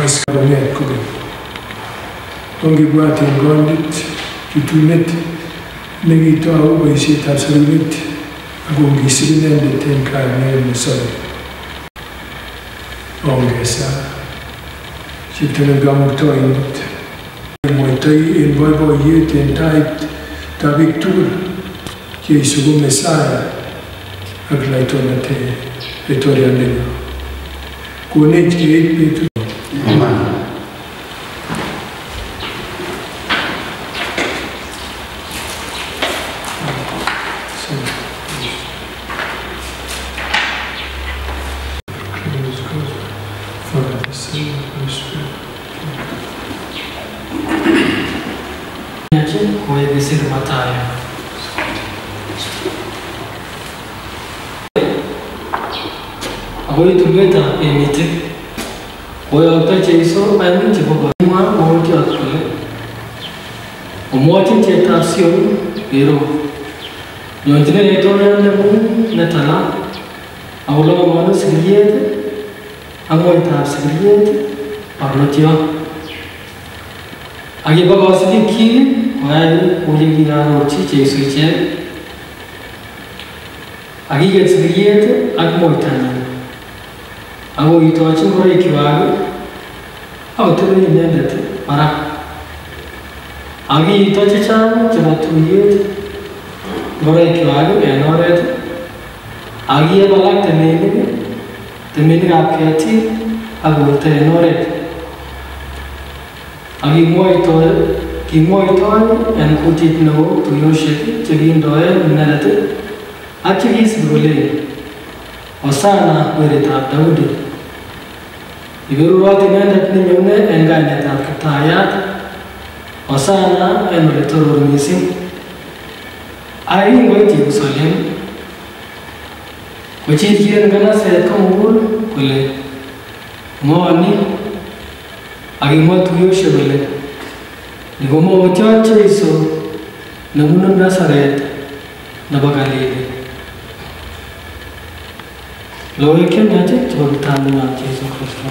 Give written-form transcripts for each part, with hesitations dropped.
Maskabonget kogeny. Ongibwaten kondit chutunet nekitou boisietab serkalit ako ngisib inendet en kalyet nesobe. Ongesa chito nekamuktoindet mwoitoi en boiboiyet en taitab biik tugul Jesu ko Mesaya ak laitoriandenyo. Konech keit betut. Amen. Hoy tuleta emite oyakta Jesu amin chebo ngwa oti akule omotin cheta sion ero yontine netonande mu netala awlo mano sigriyet amoy tab sigriyet parlotio agi bago sidiki wai uji garo chi Jesu che agi get sigriyet ak moitana Aku itu aja orang ikiwaga, aku tuh ini nyendet marah. Agi itu aja cang, cuma tuyet, orang ikiwaga, ya noret. Agi ya balak temene apketi, aku teh noret. Agi mo itu yang kutit no tuyo sheki, jadi indoya nyendet. Aja his boleh, osana beretap Daudi. Iberuat inendet ninyone enganetab Kiptayat osana en oletoror mising aing'oit Yerusalem kochirchiren kanaset komugul kole ng'oni akimwa tuiyosiek kole ni ko mogotiot Jesu nebunu Nazaret nebo Galili. Logoiwek chemiach chebo kitabutab Jesu Kristo.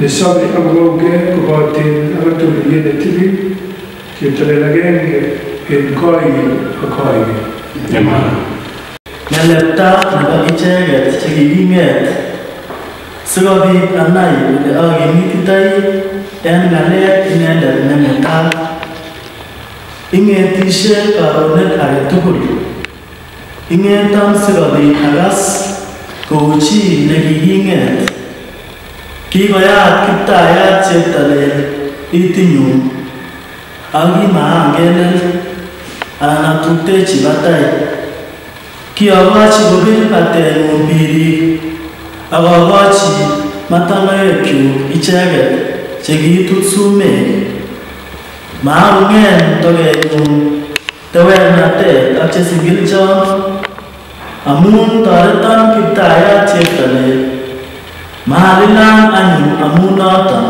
Nesabi agoge kubatin agatuli yenetibi kitale lagenge en koi akai. Amen. Ngelepta nebo icheket chekiking'et sikobit anai ole akemititoi en ng'alek inendet nenetai. Ing'etishe karonet age tugul. Ing'eton sikobit akas kou chi nekiking'et. Kikoyat Kiptayat Cheptailel itinyun ak kimaangelel anan atuptechi batai. Kiokochi kobir batenyun birik ak akochi matanoekyuk icheket chekiitut sumek. Maung'en togenyun tewernatet ak chesikilchon amun toreton Kiptayat Cheptailel. Mahalilan anyun amun noton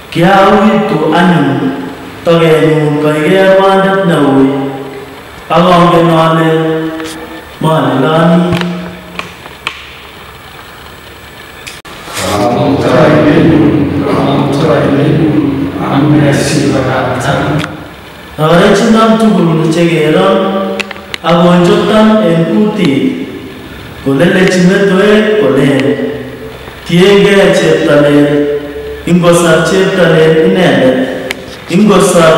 kiauitu anyun togenyun koike rwandet neui ak angen ale malilani. Orechinon tugul chekeron ak konchoton en kutit kolelechi metoek kolen tiengei Cheptailel, ingosar Cheptailel inendet, ingosar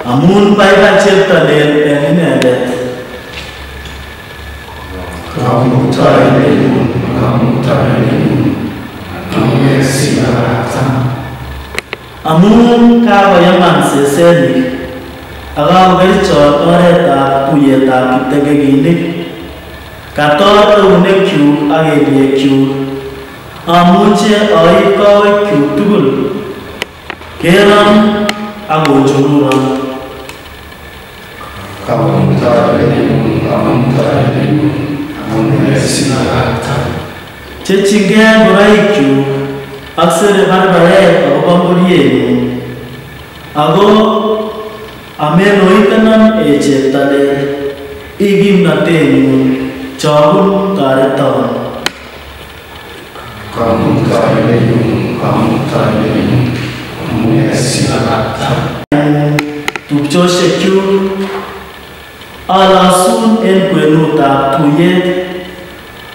amun baibai Cheptailel en inendet. Amun kakoyaman sesenik ak kakokerichot oretab tuyetab kiptegeginik, kator eunekyuk ak kelyekyuk, amuche oib kowekyuk tugul keron ak kochururon. Chechingei ngoroikyuk ak sere barbaret akobo ngorienyun, ako amenoitenon Cheptailel, I kimnotenyun chobun toreton. Tupchosiekyuk alosun en kwenutab tuyet,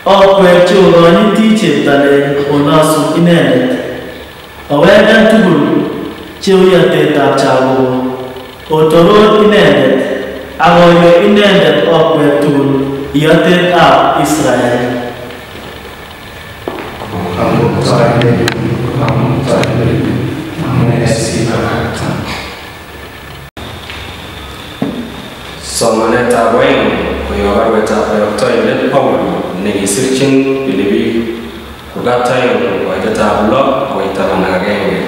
okwekyi okonyiti Cheptailel olosun inendet, oweken tugul cheuyatetab chaguk, otoror inendet ak oywek inendet okwek tugul iyotetab Israel. Somanetab oeng koyob arwetab koyoktoindet Paul nekisirchin Pilipik kokatayon koitetab lo akoi taman ak agenge.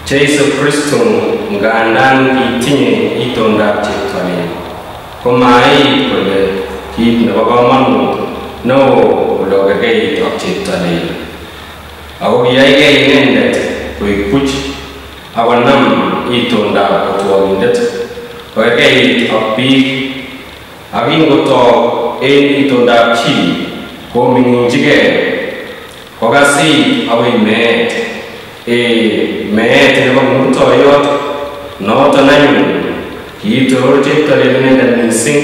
Jesu Kristo ngandan kitinye itondab Cheptailel, komait kole kit nebo komonut neo kole okerkeit ak Cheptailel, ako kiyaigei inendet koik buch akonam itondab otwogindet okerkeit ak biik, ak kingotok en itondab chi koming'inchigei kokasit akoi meet, meet nebo murtoiyot noton anyun kiitoror Cheptailel inendet mising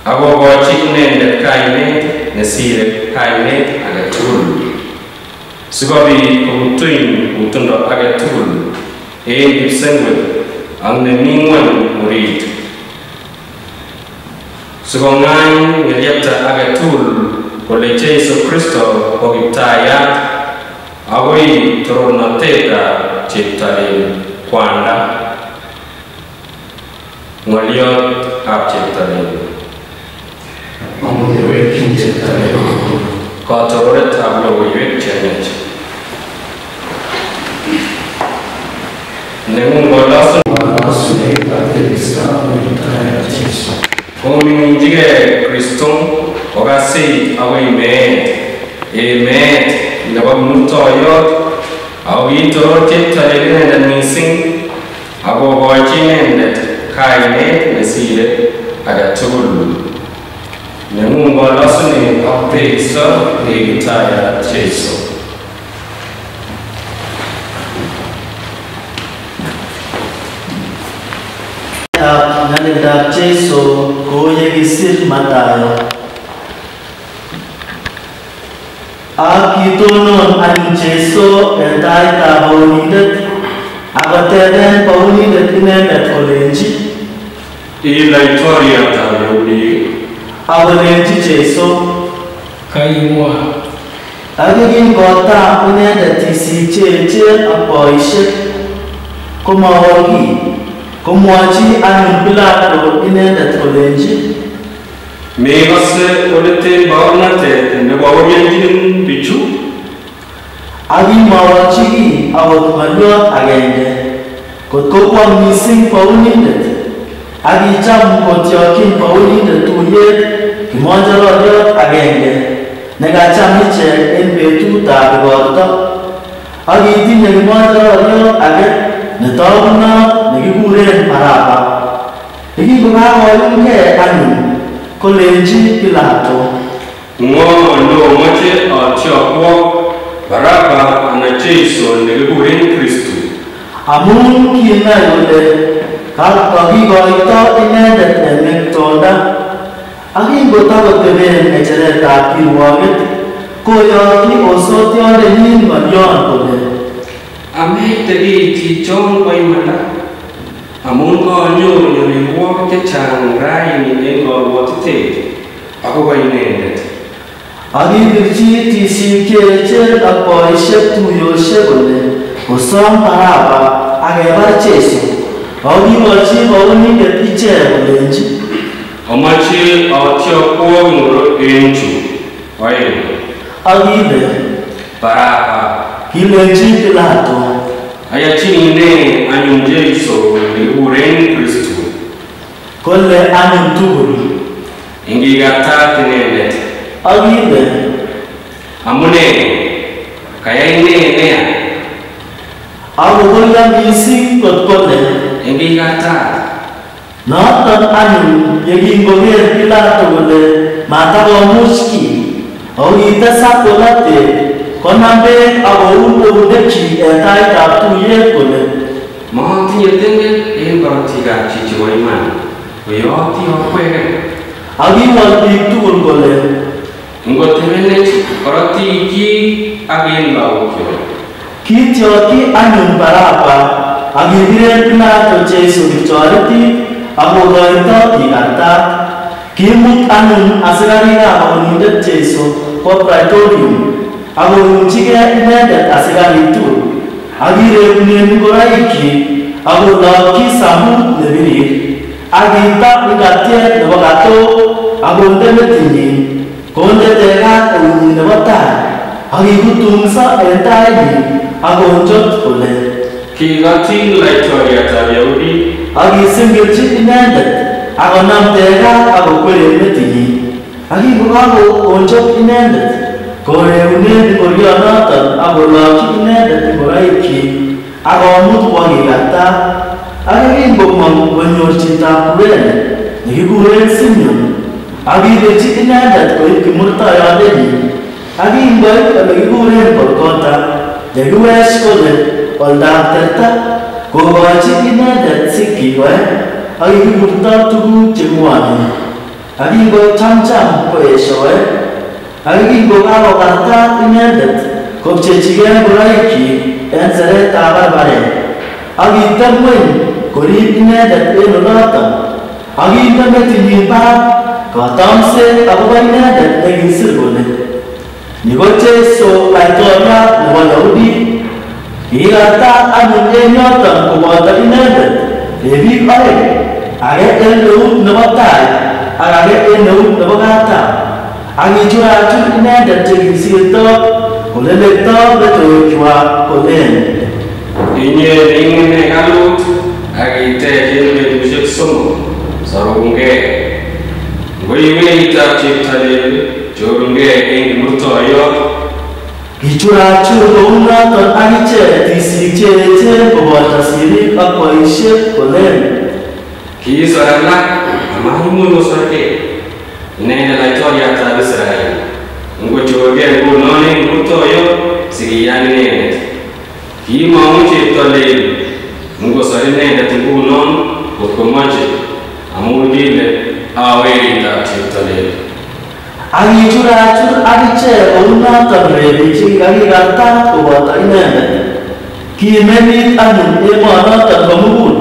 ak kokochi inendet kainet nesire kainet age tugul, sikobit kotuny kutundo age tugul en kipsengwet ak nemi ng'wony orit, sikong'any ng'elyepta age tugul kole Jesu Kristo ko Kiptayat akoi torornatetab Cheptailel kwanda. Ng'olyotab Cheptailel. Katororetab logoiwek chemiach. Neng'ung'olosun koming'inchigei Kristo kokasit akoi meet, meet nebo murtoiyot, ako kiitoror Cheptailel inendet mising ak kokochi inendet kainet nesire age tugul. Neng'ung'olosuni ak tekso Kiptayat Jesu. Ng'alek keldab Jeiso kou yekisir Matayo. Ak kitonon anyun Jeiso en taitab paunindet akoteben paunindet inendet kolenji Laitoriatab Yahudi akolenji Jeiso kaimwa akikingota inendet tisik cheechen ak boisiek komawol kiy komwochi anyun Pilato inendet kolenji Mekose oleten baornatet nebo oryenjin bichu akimawolchi kiy akot ng'olyot agenge kot kokwong mising paunindet akicham kotyokyin paunindet tuyet kimonjororyot agenge nekacham ichek en betutab igorto akitinye kimonjororyot age netogunot nekikuren Baraba. Yekikokakoyumgei anyun kolenji Pilato Ng'o neomoche atyokwo Baraba anan Jeiso nekikuren Kristo? amun kinai kole kakikoito inendet en ng'ektonda akingotokoteben ng'echeretab kirwoket koyokyi osotiondenyin ng'olyon kole Ameite kiy chichon bo imanda amun kanyoru nyalilwogik chechang raini en karwotitet akobo inendet. akibirchi tisik cheechen ak boisiek tuyosiek kole kosom Baraba akebar Jeiso akikochi paunindet ichek kolenji Amoche atyokwo ngoro en chu oeng akile Baraba kilenji Pilato ayachine anyun Jeiso nekikuren Kristo. kole anyun tugul Ingikatat inendet akile amune kayai neya akokolya mising kot kole ingikatat noton anyun yekingoker Pilato kole matakomuch kiy akokitesak polatet konam beek akoun eunekyik en taitab tuyet kole matinye tengek en korotikab chichi bo iman koyoti akwegen akiwol biik tugul kole ngotebenech korotikyik ak en lagokyok. kityokyi anyun Baraba akibiren Pilato Jeiso kipchoretik akokoito kikartat. Kimut anyun asikarikab paunindet Jeiso kwo Praetorium akoumchigei inendet asikarik tugul akiregunen ngoroikyik akolokyi sabut nebirir akitap ngatiet nebo katok akonde metinyin konde tegat eunyin nebo tai akikutumso en tainyin akonchot kole kikotin laitoriatab Yahudi akisingilchi inendet akonam tegat akokweren metinyin akikokakonchot inendet koregunen ngorionoton akolokyi inendet ngoroikyik akomut kwo kikartat akikingomong konyor chitab Kurene nekikuren Simeon akibechi inendet koib kimurtoyondenyin akingoit ole kikuren Golgotha yekiwech kole oldab terta kokochi inendet sikikoe akikiburto tuguk cheng'wonen akingochamcham koeshoe akikingokakokartat inendet kopchechigei ngoroikyik en seretab barbaret akiteb ng'weny korib inendet en oloton akinde metinyin barak katamset akobo inendet nekisir kole ni ko Jeiso laitoriat nebo Yahudi. Kikartat anyun en yoton koboto inendet biik oeng, age en eut nebo tai ak age en eut nebo katam akichurachur inendet chekisirto kolelekto metoekwak kolen inye ing'ene kalut akitech en betusiek somok sorungei ngoiweitab cheptailel chorungei en kimurtoiyot. Kichurachur kounoton akichek tisik cheechen koboto sirik ak boisiek kolen kiisor alak amaimuch kosorgei inendet laitoriatab Israel ngochorgei ngunon en kimurtoiyot sikiyan inendet. Kimong'u cheptailel ngosor inendet ngunon kot komoche amun kile aweritab cheptolet. Akichurachur akichek kounoton rebishek kakikartat koboto inendet. Kimenit anyun emonoton komugul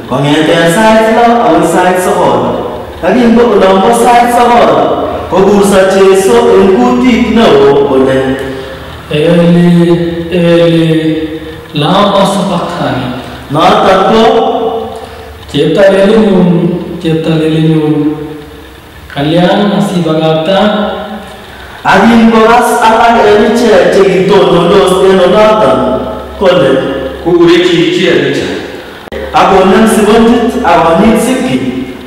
kong'eten sait 6 akoi sait 9. Kakingo olombo sait 9 kokurso Jesu en kutit neo kole Eli, Eli, lama sabachthani. noton ko cheptalelinyun, kalyan asibagakta. akingokas alak en ichek chekitonondos en oloton kole Kure chichi Elija. akonem sikontit akonyit sikki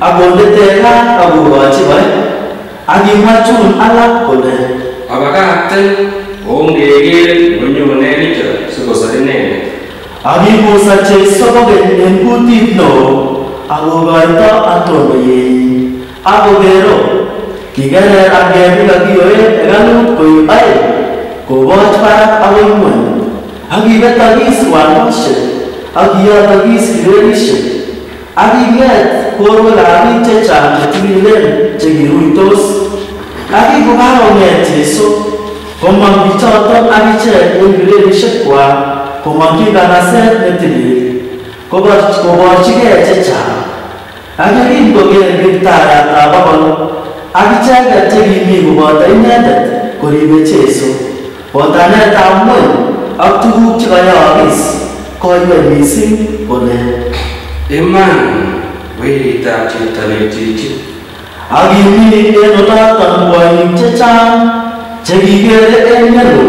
akonde teka akokochi bai akimwa chun alak kole Abakakten ongeker ngonyone Elija sikosor inendet. akikusa Jesu kokeny en kutit neo akokoito atondoyenyi akokero kikerer akebik akiyoe ekalut koib aeng koboch barak akoi ng'weny akibetokis wanoshek akiyotokis kirerishek aking'et borwekab biik chechang chetililen chekiruitos. Akikokakong'et Jesu komong bichoton akichek en kirerishekwak komongyi kanaset netilil koborchigei chechang. Akikingoker Kiptayatab bokol akicheket chekimi koboto inendet koribe Jesu botanetab ng'weny ak tuguk chekayookis koiwei mising kole Iman weritab cheptolet chichi. akimi en oloton boinik chechang chekikere en yelo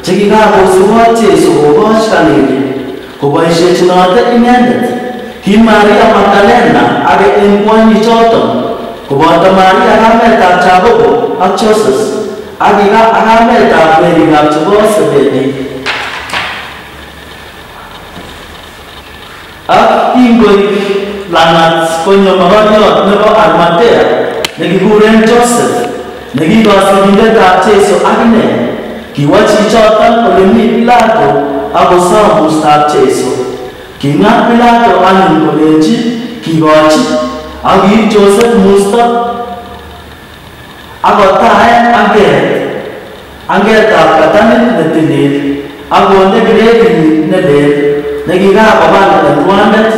chekikakosubot Jesu koboch kanini koboisiechinote inendet. Ki Maria Magdalena ake en kwonyichoton koboto Maria kametab Jakobo ak Joses ak kametab werikab chebo Zebedi. Ak kingoik langat konyo mogoriot nebo Arimathea nekikuren Joseph nekikosindetab Jesu akine kiwo chichoton ole mi Pilato akosom bustab Jesu. King'at Pilato anyun kolenji kikochi akiib Joseph musto akotaen angetab katanit netilil akonde kirekinyi nelel nekikakobal netwandet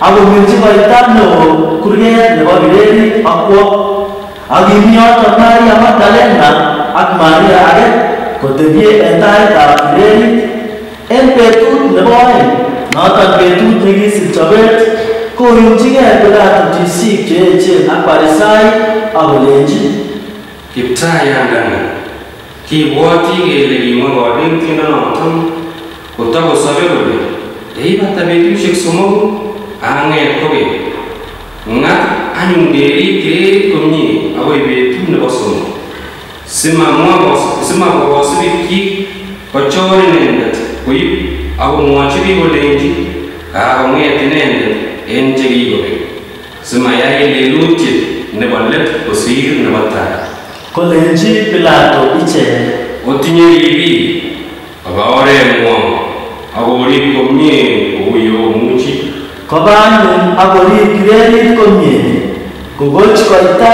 akomirchi koita neo kurget nebo kirerit akwo. Akimi yoton Maria Magdalena ak Maria ake kotebie en taitab kirerit en betut nebo oeng. Noton betut nekisich chobet koyumchigei Pilato tisik cheechen ak Farisaik akolenji Kiptayandana, kibwoti kele kimwa konetindonoton kotakosobe kole yeibata betusiek 3 ang'et kokeny. Ng'at anyun kerib kirerit komie akoi betut nebo 3 simakokosibikyik kochor inendet koib akomwochi biik kolenji kakong'et inendet en chekikobek simayai lelutiet nebo let kosir nebo tai. kolenji Pilato ichek Otinye ribik koba oreng'wong akorib komie kou yeomuchi. koba anyun akorib kirerit komie kokoch koita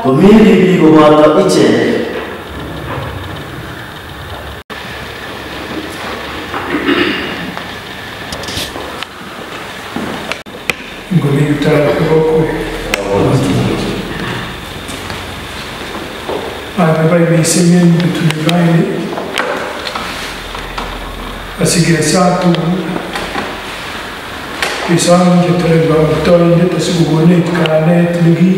komi ribik koboto ichek. By singing between line asigesatu isang jetreba toilet asigugonet kanet lagi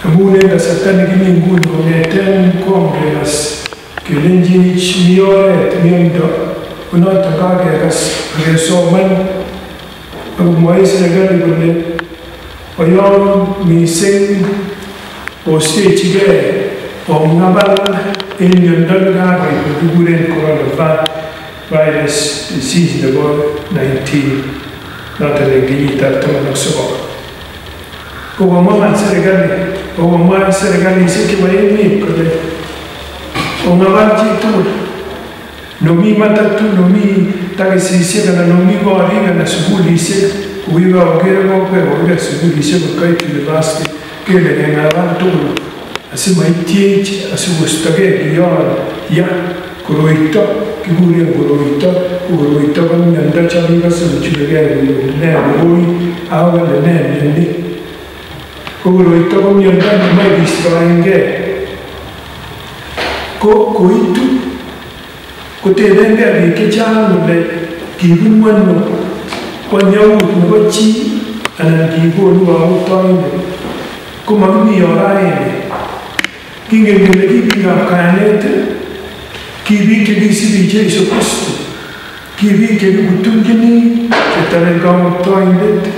amune dasatan gini ngun kongeten kongres kelenji chmiore miendo uno takageras resoman agmoise gali gole oyon mising ostechige ongabal enyondon gabai kiguren coronavirus disease nebo 19 noton en kenyitab 19. Kogomwa serikalisiek chebo emet kole ongabal chitugul nomi matatu nomi takisisiek anan nomi korik anan sugulisiek Wiwa ogere ngokwe ogere sugulishek koit university kele kengalan tugul asimaitiech asikostogei kiyon ya koroito kikuren koroito ko miondo chokikose kochulekei ne koroi ako kole ne mioni ko koroito ko miondo nemoe kistoengei ko koitu kotebengei biik chechang kole kibun ano konyaut nebo chi anan kikonu kamuktaindet ko makimi oraene kingen kele ki biikab kayanet ki biik chekisibi Jesu Kristo ki biik chekikutumchini chetare kamuktaindet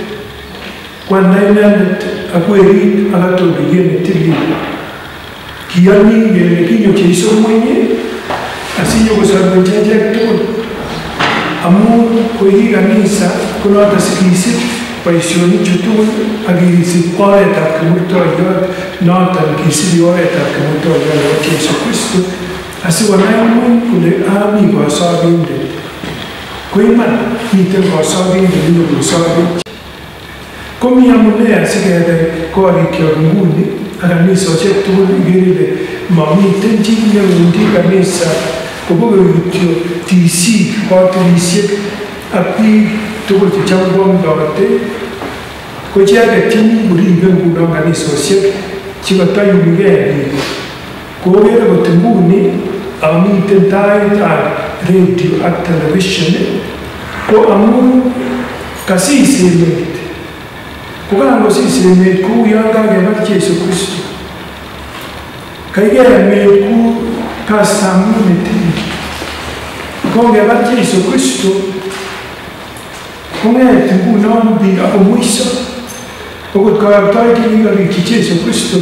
kwanda inendet ak werit ak katolike netilil kiyoni kele kinyo Jesu ng'wenye asinyokosorwech echek tugul amun koiki kanisa konoto sikisib boisionichu tugul ak kisib oretab kimurtoiyot noton kisibi oretab kimurtoiyot nebo Jesu Kristo asikonai ng'weny kole ami kosobindet ko iman miten kosobindet nenyokosobech komi amune asikebe korikyok nguni ak kanisosiek tugul ikere ile mamiten chi newendi kanisa kobokoik kityo tisik kotilisiek ak biik tugul checham koamdote ko icheket chemi koribe nguno kanisosiek chekotoyumgei biik kokere kot nguni amiten taitab radio ak television ko amun kasis emet ko kangosis emet kou yon kakebar Jesu Kristo kaikei emet kou kastamun netilil kongebar Jesu Kristo kong'et ngunon biik akomwiso okot koyoktoi chekikorikyi Jesu Kristo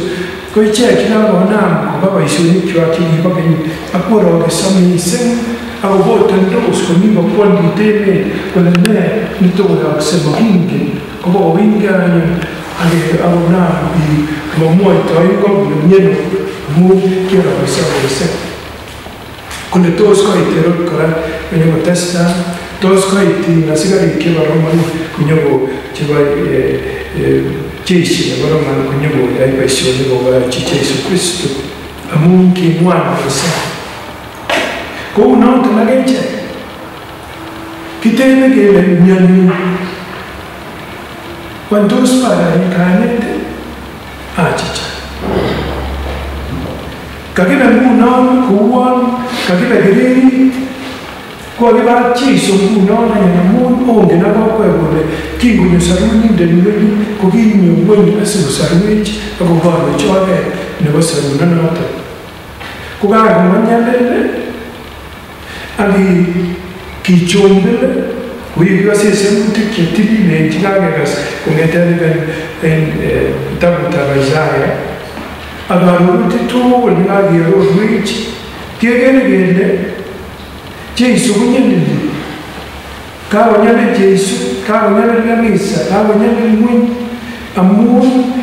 ko ichek chekakonam koba boisionikwak chekibo keny ak kworokso mising akobotondos komi kokwondit emet kole ne nitokoyookse mokingen kobokowinygei anyun akonam biik komomwoitoi kole mieno amun kiorokso mising kole tos koit Herod kora konyokotestai tos koit asikarik chebo Roman konyoko chebo jeshi nebo Roman konyokoyai boisionik kokoyochi Jesu Kristo amun king'wan mising kou noton ak echek kitebe kele mioni kwantos barai kayanet achicha kakibe ngunon kouon kakibe kererit kokibar Jesu ngunon anyun amun ongen akokwek kole kingonyo sorunindet ng'weny ko kinyo ng'weny asikosorwech akoborwech oret nebo sorunonoton ko kakomwa nyalil ak kichombel koikikose serutik chetililen chekakekas kong'eten en kitabutab Isaya ak arorutik tugul nekakerorwech kekere kele Jesu konyalili kakonyalil Jesu kakonyalil kanisa kakonyalil ng'weny amun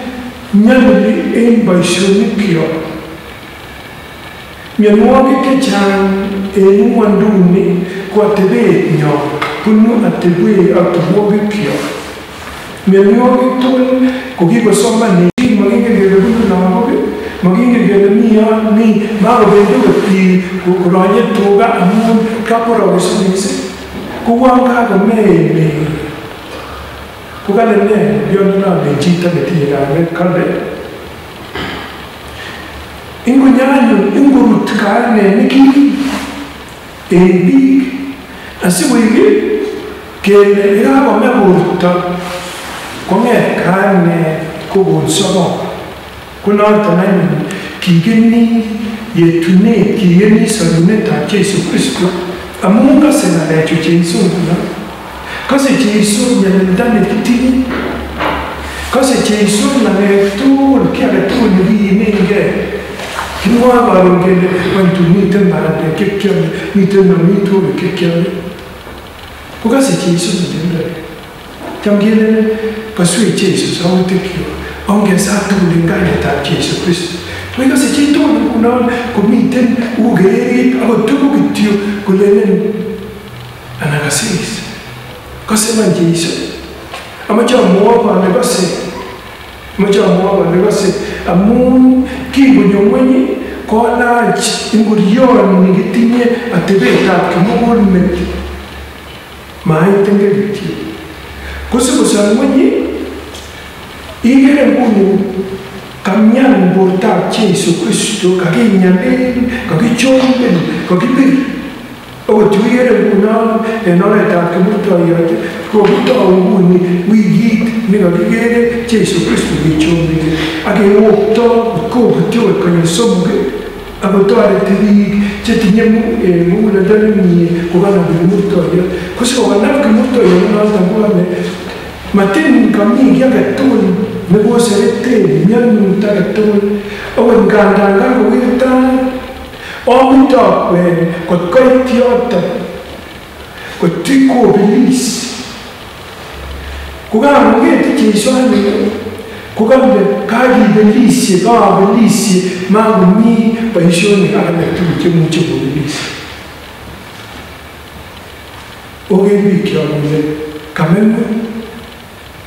nyalili en boisionikyok mionwogik chechang en ng'wonduni ko atebenyon bunu atebwogikyok mionwogik tugul ko kikosoman makingen kele bunu lagok makingen kele mi yon mi makobendi kot biik koronye tuga amun kaborokso mising ko uon kakome emet ko kale ne yondonomen chito netinye kamet kale ingonyo anyun ingorut kayanet nekim en biik asikoik kele yekakome borto kong'et kayanet kokon sobon ko noton anyun kikeni yetunet kikeni sorunetab Jesu Kristo amun kose ng'alechu Jesu nguno kose Jesu nyalilda nekitinye kose Jesu ng'alek tugul ki age tugul nekiimengei kimwoe karon kele wany tun miten bandek chekiome miten amitwogik chekiome ko kose Jesu nyalilda cham kelelen koswech Jesu sautikkyok ongesat tugul en kainetab Jesu Kristo ikose chitugul ngunon komiten ukererit akot tuguk kityo kolenen anan kasis kose man Jesu amache amwoe ale kose amache amwoe ale kose amun kingonyo ngweny kolach ingorioni nekitinye atebetab kimugulmet mait ngekityi kosikosan ngweny ikere nguni kamyan bortab Jesu Kristo kakinyalil kakichomben kakibir okot ikere ngunon en oretab kimurtoiyot kobutou nguni wikit nekakikere Jesu Kristo kechomben ak kewokto kobutyo konyil somok akotoreti biik chetinye muguleldo nemie kokanam kimurtoiyot kosikokanam kimurtoiyot noton kole matin kami kiy agetugul nekosereten mionut agetugul okot ngandan kakowirta omutok kot koit yoton kot kobelis kokamongeti Jesu anyun kokale kakibelisye kabelisye makomi boisionik agetugul chemuche kobelis oker bikyok kole kameng'u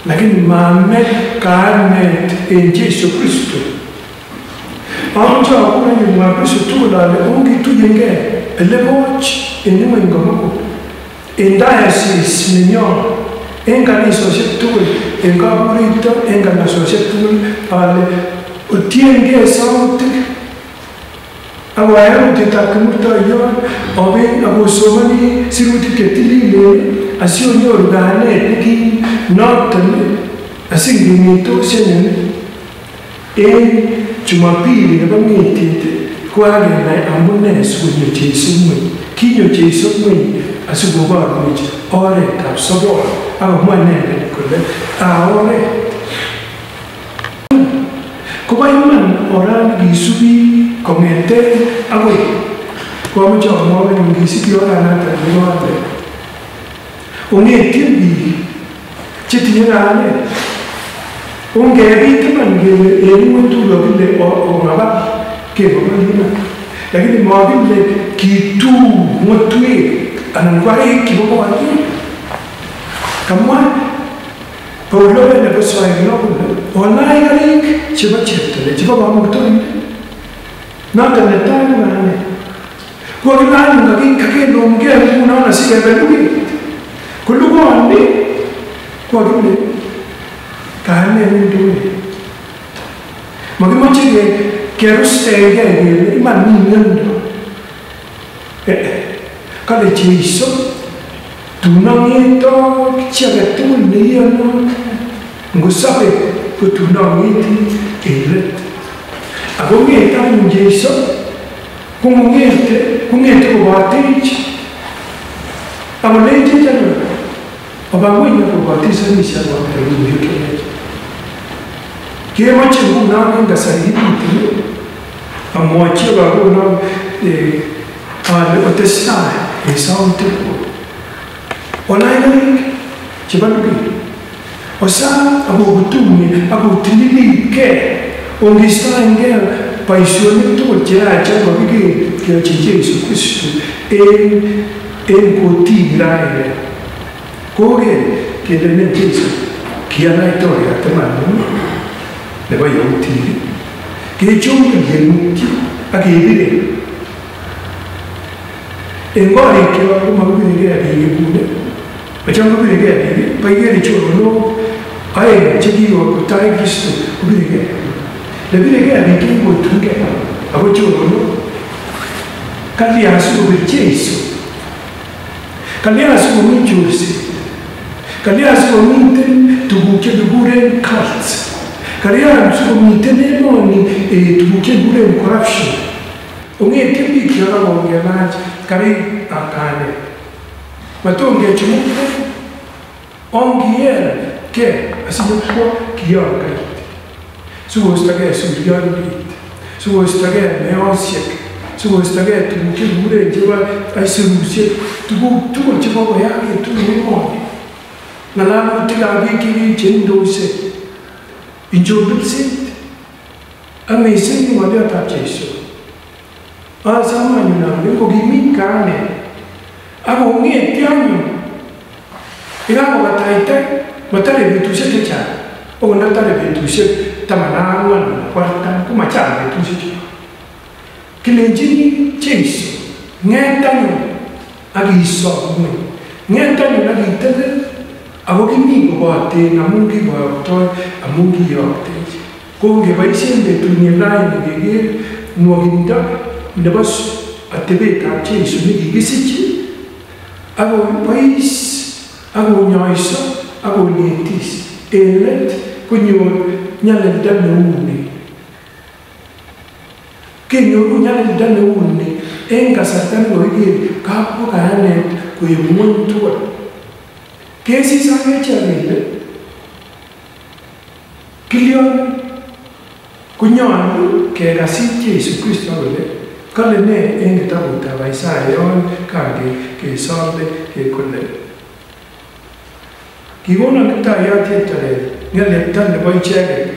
lakini mame kaamet en Jesu Kristo amuche akure nyumwa Kristo tugul ale ongituyengei eleboch en ng'weny komugul en diocese nenyon en kanisosiek tugul en kaburito en kanasosiek tugul ale otiengei sautik akoyai rutietab kimurtoiyot oben akosomoni sirutik chetililen asionyoru kanet nekim noton asingeng'etos anyun en Jumapili nebo ng'etiet kokakenai amune sikonyo Jesu ng'weny kinyo Jesu ng'weny asikoborwech oretab sobon akomwa inendet kole oret kobo iman orani kisubi kong'eten akoi koamoche amwoe ngisubi oranaton nekole ong'etyin biik chetinye kanet ongepit iman kele en ng'weny kakile ong'aba kebokoiman lakini makile kitu ng'otwek anan kwaek chebo korik kamwa Paulo nebo Swahili kole onai karik chebo cheptole chebo kamuktoindet noton netai ngane kokilany kakelongei ngunon asikebe luget kolugoni kokile kanet nduge makimoche kerustengei kele iman mi miondo kale Jesu tun ang'etok chi agetugul neiyonot ngosobe ko tun ang'eti en let ako ng'ete anyun Jesu kong'ete kobatech akolechech anyun oba ng'weny akobatesanishe akobatesanishe kemoche ngunon en kasari kimiten amwochi akakonon ale otestai en sautik onai karik chebo luget osaa akokutume akotililitgei ongistoengei boisionik tugul cheyachen kokiker keyochi Jesu Kristo en kotini raini koker kele ne Jesu kianaitoria temani nebo yautik kechomchi kemutyi ak kebire en korikyok komakibiregei biik nguni acham kobiregei biik boikere choronok aeng chekikotoi Kristo kobiregei nebiregei biik chekikotungei ako choronok kalya sikobir Jesu kalya sikomi chorset kalya sikomiten tuguk chekikuren cults kalya sikomiten emoni tuguk chekikuren corruption ong'etyin biik chekakongelach karik ab kanet matongechumuke ongiyelgei asinyokwo kiyon kait sikoistogei suryonit sikoistogei meosiek sikoistogei tuguk chekikuren chebo aisirusiek tuguk tugul chekokoyakitu en emoni ng'alalutikab biik chekichendose injobilset ak mising ng'olyotab Jesu asome anyun ale kokimit kanet akong'etyi anyun yekakobataita matare betusiek chechang okot ndatare betusiek 14 kwartan komachang betusiek chu kilenjini Jeiso ng'et anyun ak isob ng'weny ng'et anyun ak iteben ako kimi koboten amun kikoyoktoi amun kiyoktech ko ngeboisien betunyin raini keker nwokindo nebo atebetab Jeiso nekikisichi akobois akonyoiso akonetis en let konyor nyalilda neuni kenyoru nyalilda neuni en kasarta nekokiker kakwo kayanet koib ng'wony tugul kesis akechek kele kilyon konyolu kekasit Jeiso Kristo kole kale ne en kitabutab Isaya yon kangesobe kekole kikonon kiptayat Cheptailel ng'elepta nebo icheket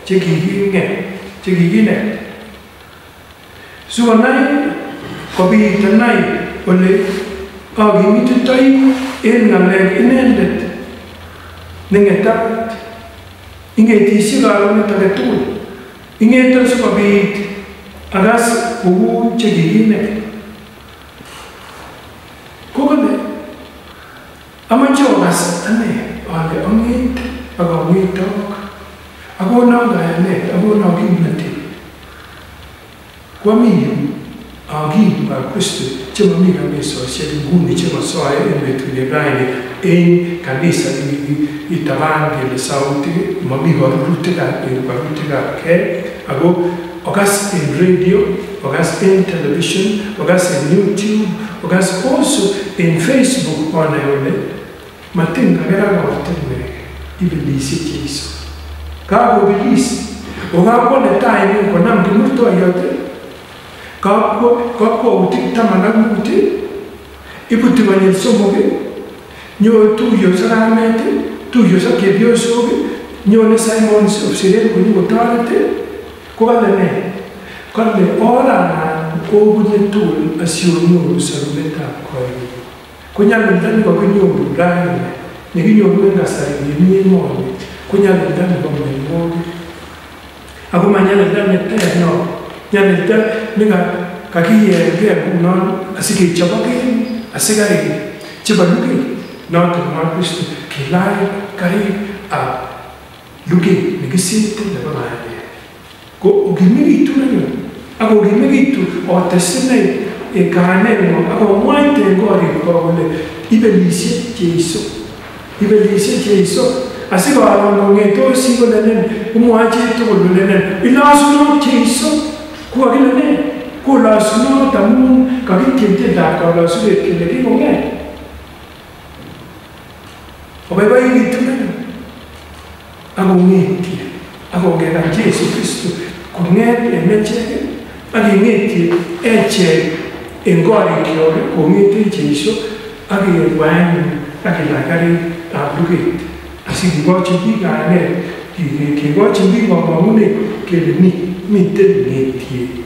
chekikinet sikonai kobit anai ole akimititoi en ng'alek inendet neng'etat ing'etisie karonet age tugul ing'eto sikobit akas kou chekikinet ko kole amache okas ane ale ang'et ak ang'etok akonon kayanet akonon kimnatet kwami yu akiibab Kristo chemomi kanisosiek nguni chemosoe en betutab raini en kanisa itaban kele sautik momi karurutikab kee ako okas en radio, okas en television, okas en YouTube, okas also en Facebook onai ole matin kakerak ortinwek ibelisye Jeiso kakobelis okakwo netai nin konam kimurtoiyot kakwautik 15 ibuti konyil 3 nyo tuiyos ak kamet tuiyos ak chepyosok nyone Simon of Cyrene konyokotoret ko kale ne kale oranan kobune tugul asionyoru sorunetab koinet ko nyalilda nekakinyoru raini nekinyoru en kasari nemi emoni ko nyalilda nebo mionwogik ako manyalilda neter no nyalilda nekakiyengee ngunon asikechobokei asikarik chebo luget noton nebo Kristo kilach karikab luget nekisite nebo kayanet ko okimikitu anyun ako okimikitu otesinei kayaneng'wong akomwaite en korikkwok kole ibelisye Jeiso asikoron kong'etosi kolenen komwoe chitugul kolenen ilosunot Jeiso ko kakile ne kolosunot amun kakityen tiendab kalosunet kele kikong'et oboiboikitu anyun akong'etye akong'ekan Jeiso Kristo kong'et en echek aking'etye echek en korikyok kong'ete Jeiso akebwa anyun akilach karikab luget asikikochi biik kayanet kikochi biik kamang'unet kele miten ng'etyet.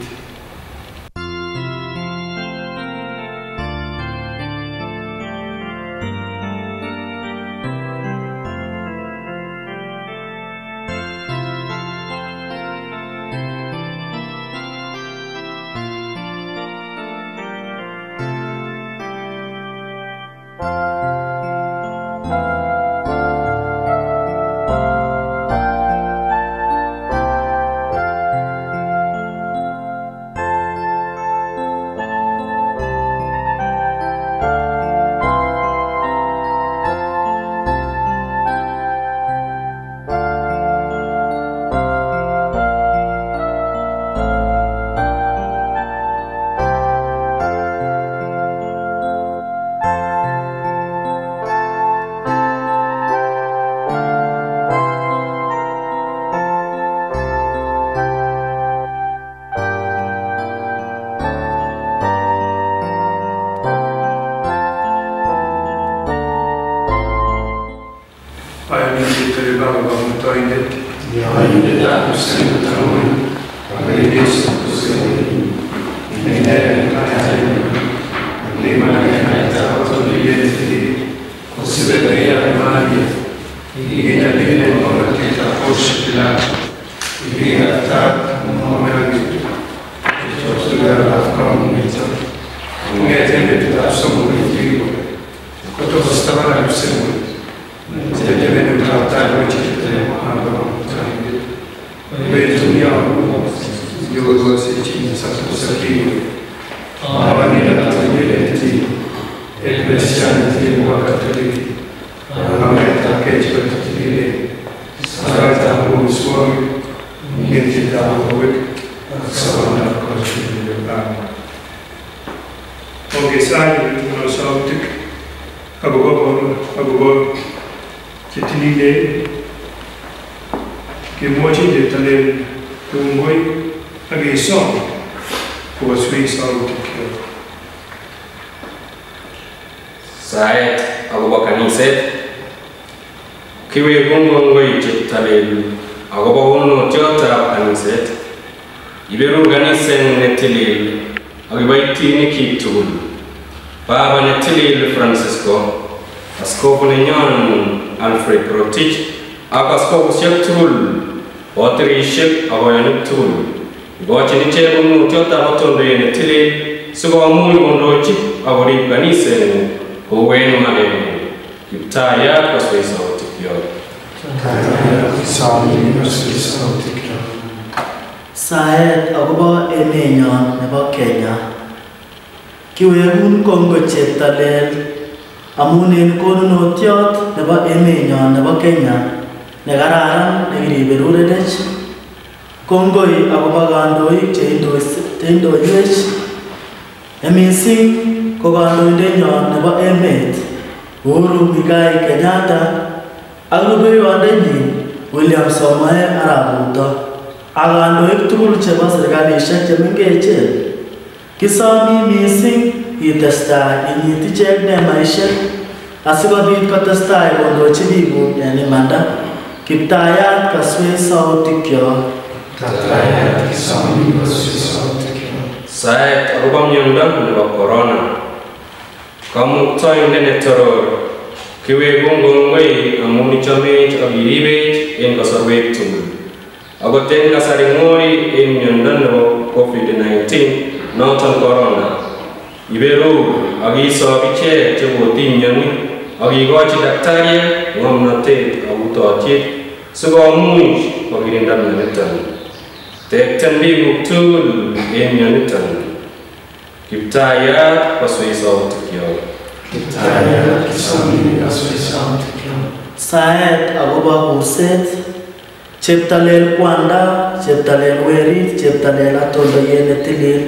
sabana kusema tete mtata wote betunia yogoze chini sasa kusafiri awanira tayeleti ecclesianti wa katoliki ameta kechi katoliki sasa kuhusu ngeti dawe sabana kusema oke sai no sautik agogo chitinile che moci de tale tungoi age son ko sui sautik saet agogo kaniset kiwe gongongoi chitale agogo wono jota kaniset iberu ganisen netilil agibaitini kitul baba netilil Francisco askofu nenyon Alfred Rotich askofu shektul otri shek agoyan tul gochini chebunu jota botondo netilil sugo amuni bondochi agori ganisen ko wen mane kitaya kaswesa otikyo Saet agobo emenyon nebo Kenya kiwegun kongo cheptalel amun en konunotiot nebo emenyon nebo Kenya nekararan nekiriberurech kongoi agobo kandoik cheindoiwech mising ko kandoindenyon nebo emet Uhuru Muigai Kenyatta ak rubeiwondenyin William Samoei Arap Ruto ak kandoik tugul chebo serkalishek chemengechen kisomi mising itestai inyit ichek nemaishek asikobit kotestai kondochi bikuk en imanda Kiptayat kaswe sautikyok saet agobo miondo nebo corona kamuktoindet netoror kiwegun kongoi amun ichomech ak iribech en kasorwek tugul akot en kasari ng'oi en miondo nebo COVID-19 noton corona iberu ak isop ichek chekotiny mioni ak ikochi daktariek ng'omnotet ak utotyet sikomuch kokirinda mioniton tekten bikuk tugul en mioniton Kiptayat kaswei sautikyok saet agobo kurset cheptalel kwanda cheptalel werit cheptalel atondoyet netilil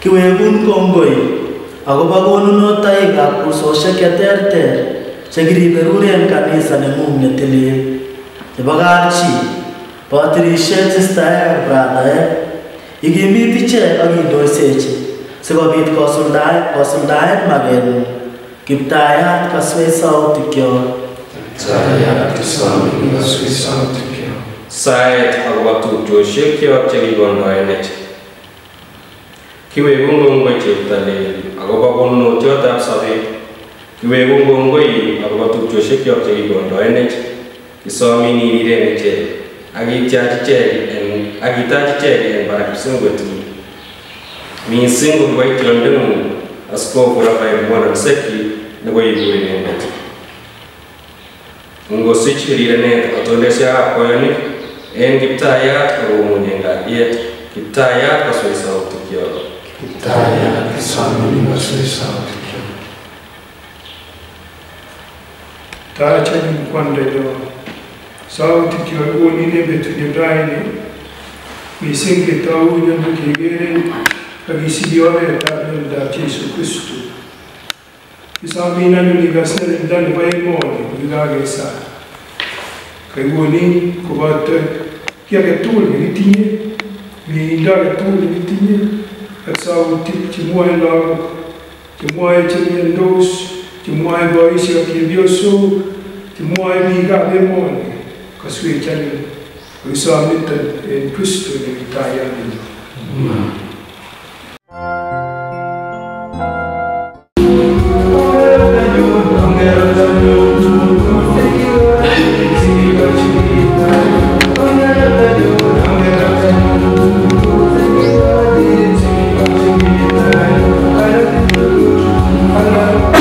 kiwegun kongoi agobo konunotoikab kursosiek cheterter chekiriberuren kanisa neng'ung netilil nebo kapchi botirisiet sistaek bradaek ikimit ichek ak indoisechi sikobit kosuldaet mageng'ung Kiptayat kaswei sautikyok saet agobo tupchosiekyok chekikondoenech kiwegun kongoi cheptalel agobo konunotiotab sobet kiwegun kongoi agobo tupchosiekyok chekikondoenech kisomin iriren ichek ak itach ichek en barak kipsengwetut mising ko kiboityondeng'ung Askofu Raphael Mwanamseki nebo ibur inendet ngosich rirenet atondesiakab koyonik en Kiptayat akomuny en kalyet Kiptayat kaswei sautikyok taachani kwandelo sautikyok konine betutab raini mising ketou nyolu kekeren ak kisibi oretab neldab Jesu Kristo kisomin anyun ikas nelda nebo emoni kokikakesaa kaikonin koboto kiy age tugul nekitinye mieindo age tugul nekitinye ak sautik chemwoe lagok chemwoe chemiondos chemwoe boisiek ak chepyosok chemwoe biikab emoni kaswech anyun kokisom niton en Kristo nekitayat nenyon.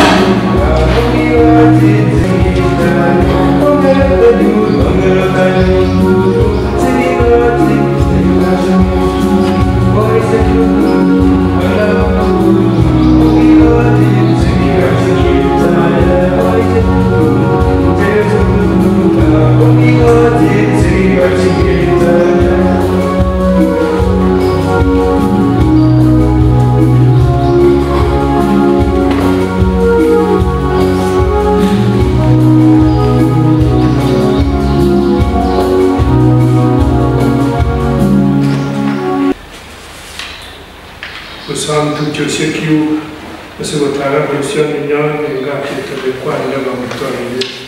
Hallelujah. la versione non ingaggiata del quale abbiamo trovato.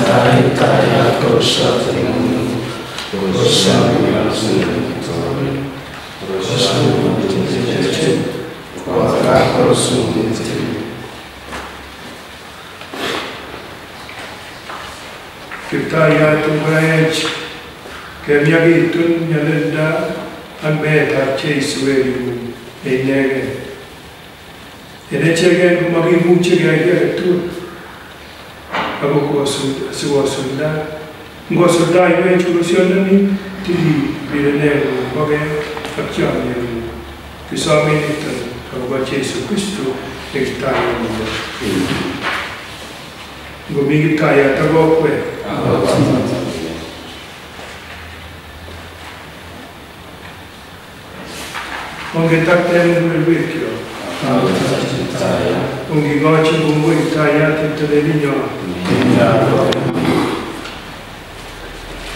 Dai, cosa di mondo, cosa di nascondere, cosa di dice, quattro persone. Che tagliato braeci, che mi ha detto mi ha detto a me da Gesù e neghe. E ne c'è che ma che mucce che hai tu. Avevo soldato. Un soldato invece lo si andami ti dire ma che facciamo che so mentre avevo Gesù Cristo e il taglio. Gobi kaya tago kwe. Onge takte mwe wikyo. Onge gochi bumbu kaya titele vinyo.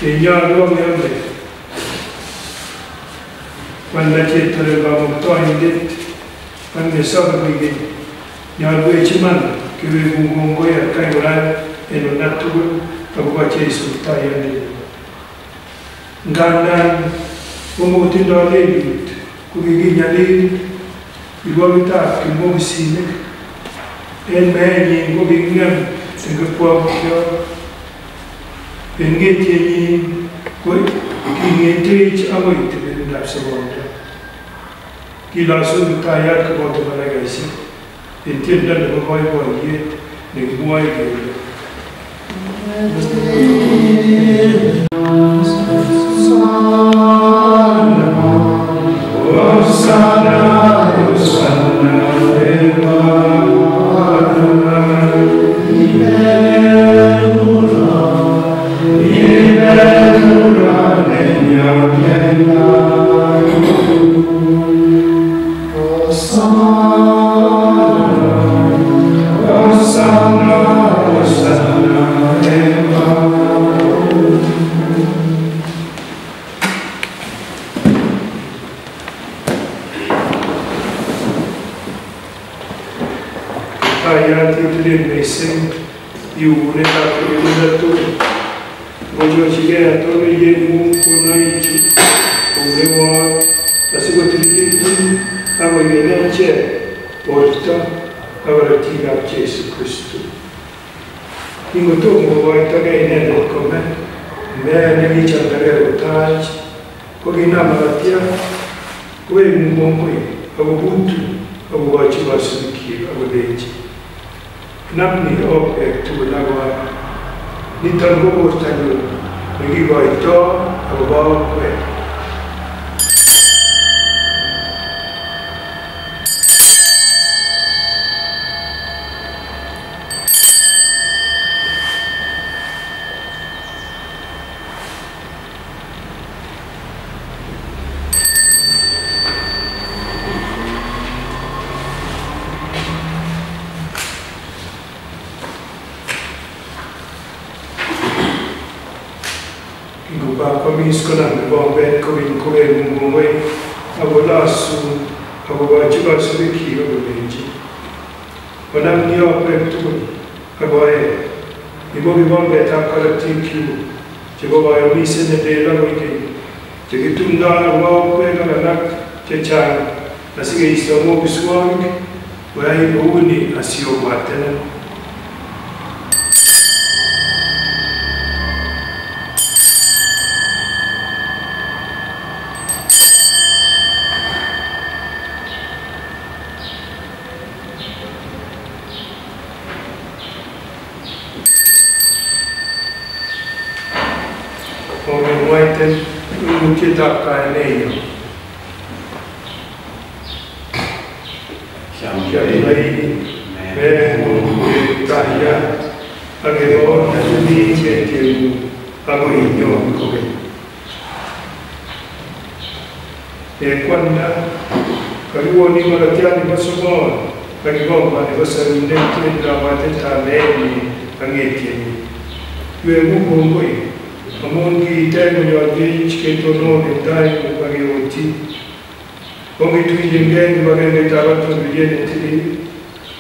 Inyalo myambe. Wanda titele gamu toin dit. Wanda sabri nyalwe chiman. Kiwe bungo ya kairan eno natu kabuka Yesu tayani ngana umuti ndole bit kugiginya le ibobita kimobisine enmenyi ngobingam singapwa kyo engeti ni ko kingete amoite benda sabonda kila sun tayat ko to balagaisi entienda de boy boy de boy Ongituiyengei kibagengeitab katolisiet netilil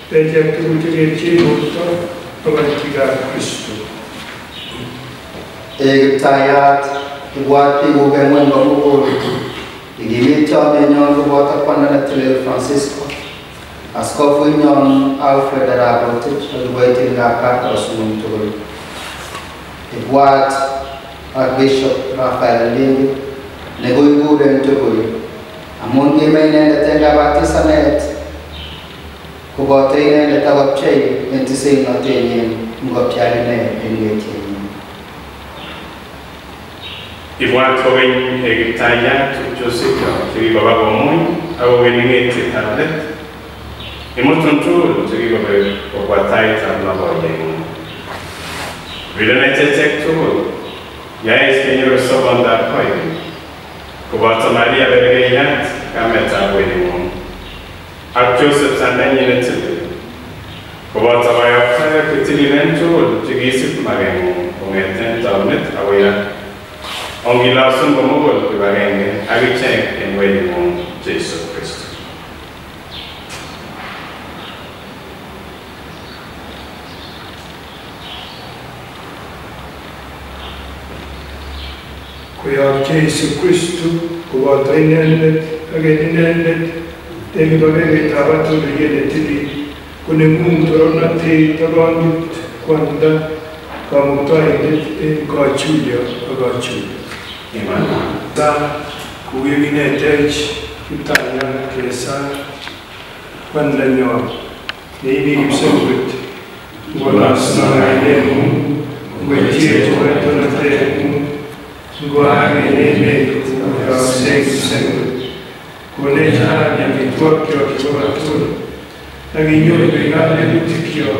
echek tugul chekerchei borto ak korotikab Kristo. Kiptayat ibwat biikuk eng ng'ony komugul ikimit chomyenyon koboto kwanda netilil Francisco, askofuinyon Alfred arap Rotich ak kiboitinikab kapkosung'ung tugul. Ibwat Archbishop Raphael Lingi nekoikuren tugul amun kime inendet eng kabatisanet koboto inendet akopchei eng tiseinotenyin ngopcheak ine eng ng'etienyin. Ibwat kokeny Kiptayat tupchosyekyo chekikoba komuny akokeny ng'etietab let. Imutun tugul chekikobek kobwa taitab logoiyeng'ung. Biren echek tugul yaech kenyoru sobondab koikeny koboto Maria Bergeyat kametab wening'ung ak Joseph sandanyin netilil koboto koyoktoek chetililen tugul chekisib mageng'ung kong'eten taunet akoi raa. Ongilosun komugul kibagenge ak ichek eng wening'ung Jesu Kristo. Koyob Jesu Kristo koboto inendet ak en inendet eng kibagengeitab katolisiet netilil koneng'ung torornatet ak konyit kwanda kamuktaindet eng kachulyo ak kachulyo. Kou yekinetech Kiptayat kesal kwandanyon neimi kipsengwet ngolasna kaineng'ung ngwetiech kaitonatetng'ung ngwake emet koyoksei kipsengwet konech arany amitwogikyok chebo katugul ak inyoru ng'alelutikyok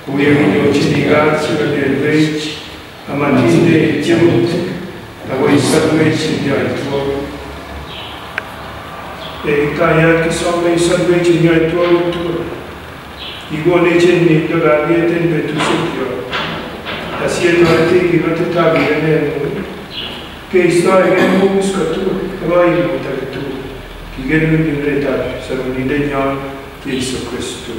kou yekinyorchini kat chekatelwech amatindech tyemutik akoi isolwech eng yoitwogik. Kiptayat kisome isolwech eng yoitwogik tugul. Ikonech eng mito kalyet eng betusiekyok asiyetoretech kibatitab ireneng'ung keistoegei ng'us kotugul ak kaimut age tugul kikenwech kimnetab sorunindenyon Jesu Kristo.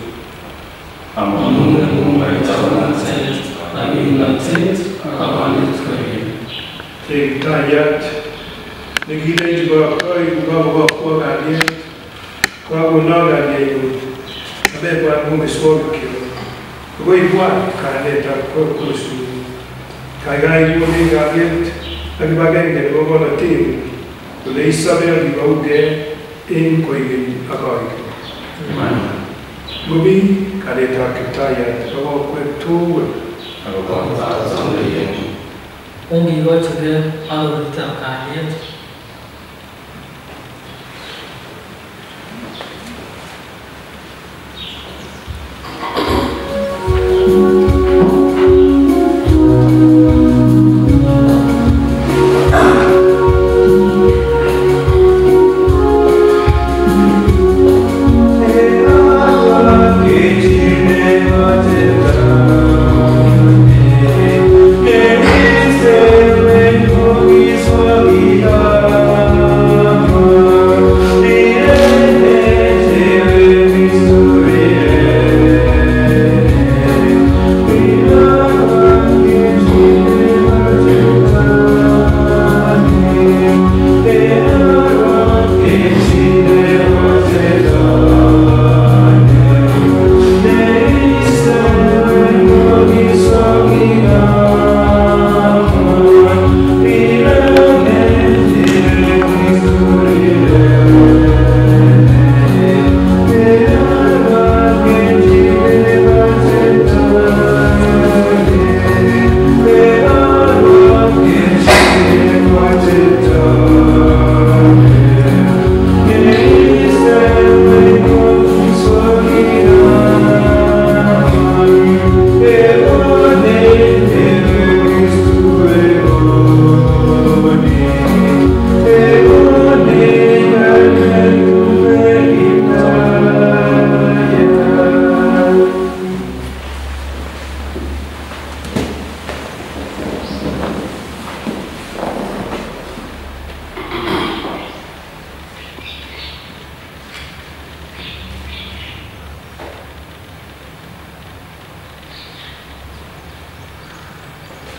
Amun ng'ung'aitonatet ak kimnatet ak konyit koigeny. Kiptayat nekilechi koyoktoi kokakobokwo kalyet kakonok kalyeng'ung abebwat mung'iswogikyok akoi ibwat kainetab kokwosung'ung. Kaikai ikonech kalyet ak kibagenge nebo bolotetng'ung kole isobe ak ibougei eng koigeny ak koigeny. Ngomi kalyetab Kiptayat ak kokwet tugul Ongikochigei aloritab kalyet. Swaggy.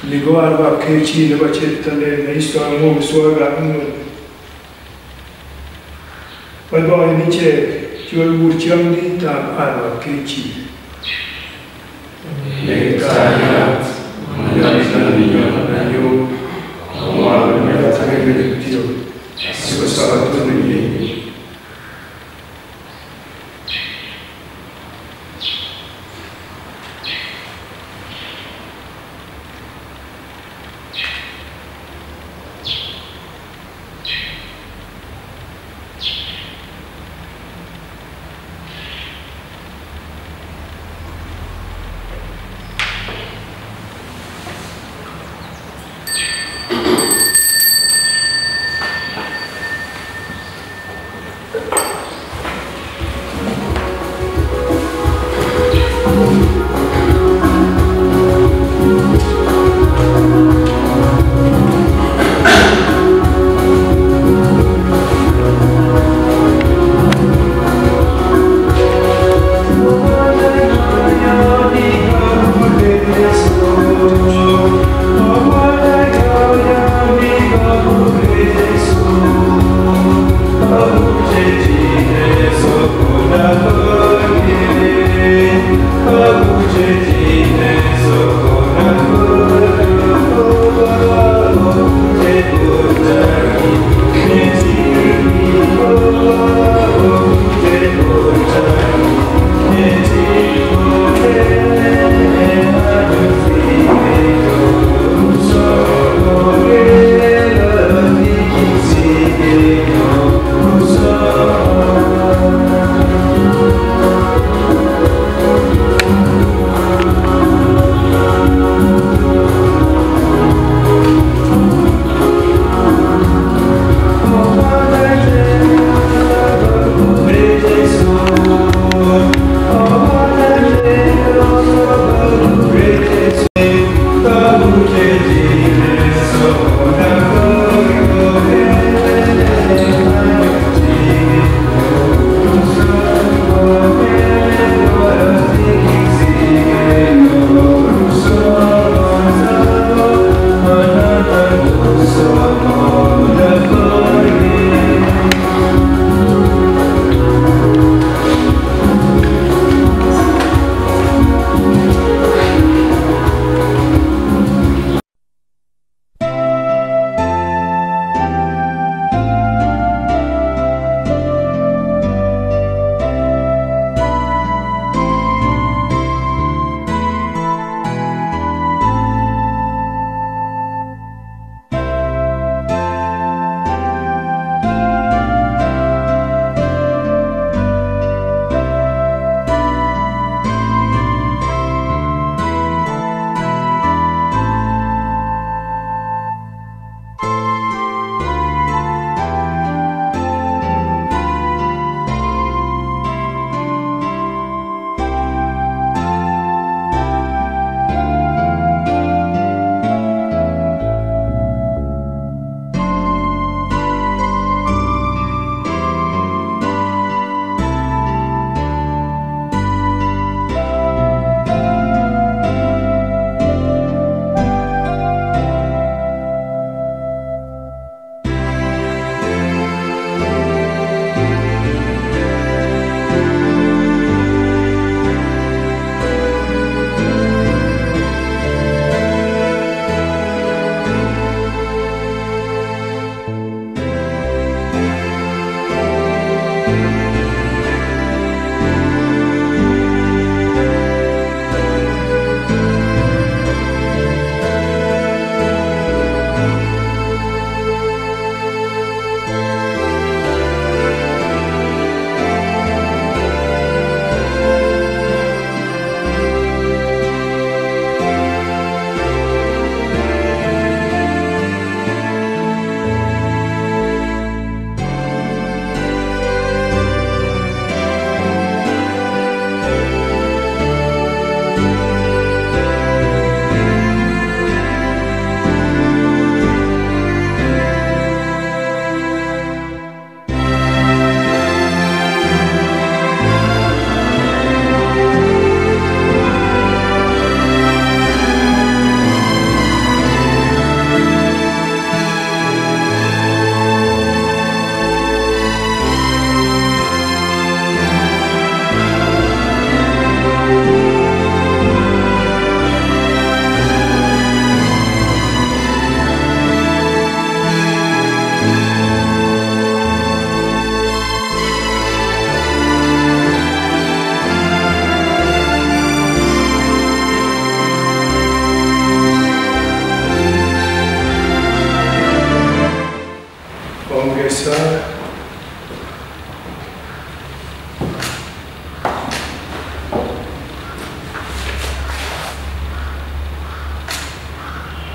Ligoar va keci le va cettane ne isto amo suo ganno. Poi poi dice ci vuoi urciam di ta arva keci. E kaya magari io ma mi ha sempre Dio. Si stava tutto bene.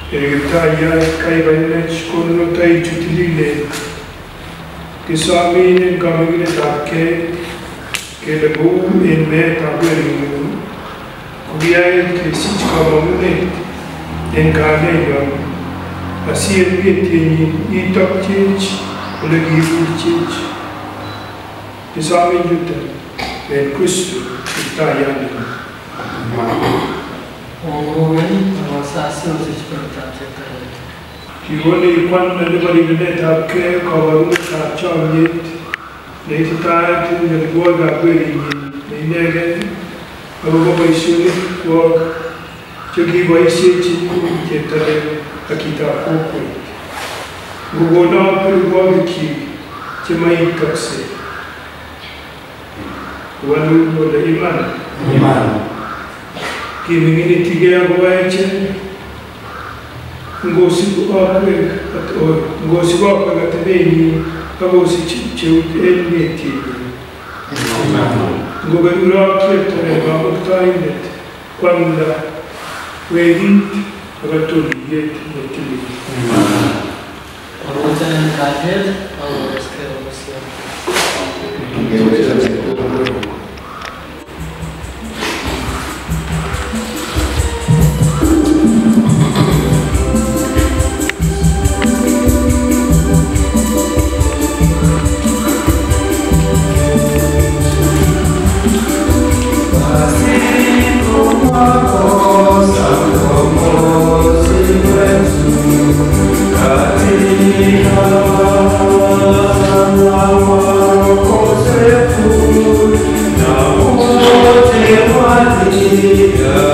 Ergitaya kaibanech kono tai chutilile kisami ne kamigile takke ke lebu in me tabelu kubiya ke sich kamamune en kane yo asir getini itok chich ole gifur chich kisami juta en Kristo kitaya ni Kiwani kwan na bari ne takke kawaru ka chawit ne tita tu ne gwa ga beri ne nege abo ba isuni ko chogi ba isi chi ke tare akita ko gugo na per gwa ki che mai kakse walu wala iman Kimingini tiga aguache, ngosi kuakwe kato, ngosi kuakwe katebeni, kagosi chichut elneti. Ngobenura kletare babutainet, kwanda wedit katoliyet netili. Orotenen kajet, aureskero Yeah.